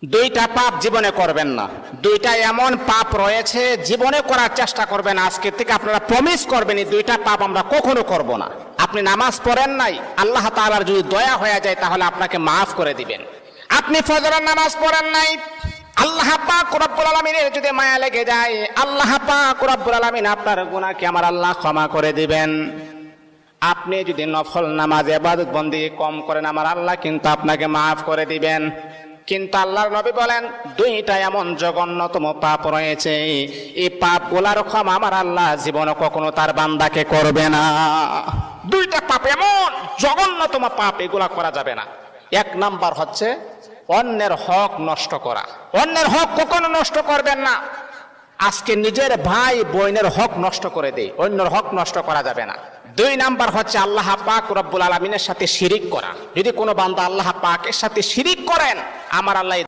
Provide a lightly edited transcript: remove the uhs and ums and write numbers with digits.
দুইটা পাপ জীবনে করবেন না। দুইটা এমন পাপ রয়েছে জীবনে করার চেষ্টা করবেন, আজকে থেকে আপনারা প্রমিস করবেন এই দুইটা পাপ আমরা কখনো করব না। আপনি নামাজ পড়েন নাই, আল্লাহ তাআলার যদি দয়া হয়ে যায় তাহলে আপনাকে মাফ করে দিবেন। আপনি ফজরের নামাজ পড়েন নাই, আল্লাহ পাক রব্বুল আলামিনের যদি মায়া লেগে যায়, আল্লাহ পাক রব্বুল আলামিন আপনার গুনাহকে আমার আল্লাহ ক্ষমা করে দিবেন। আপনি যদি নফল নামাজ ইবাদত বন্দেগী কম করেন, আমার আল্লাহ কিন্তু আপনাকে মাফ করে দিবেন। কিন্তু আল্লাহর নবী বলেন দুইটা এমন জঘন্যতম পাপ রয়েছে, এই পাপগুলার ক্ষমা আমার আল্লাহ জীবনে কখনো তার বান্দাকে করবে না। দুইটা পাপ এমন জঘন্যতম পাপ, এগুলা করা যাবে না। এক নাম্বার হচ্ছে অন্যের হক নষ্ট করা। অন্যের হক কখনো নষ্ট করবেন না। আজকে নিজের ভাই বোনের হক নষ্ট করে দেয়, অন্যের হক নষ্ট করা যাবে না। দুই নাম্বার হচ্ছে আল্লাহ পাক রব্বুল আলামিনের সাথে শিরিক করা। যদি কোনো বান্দা আল্লাহ পাকের সাথে শিরিক করেন, আমার আল্লাহ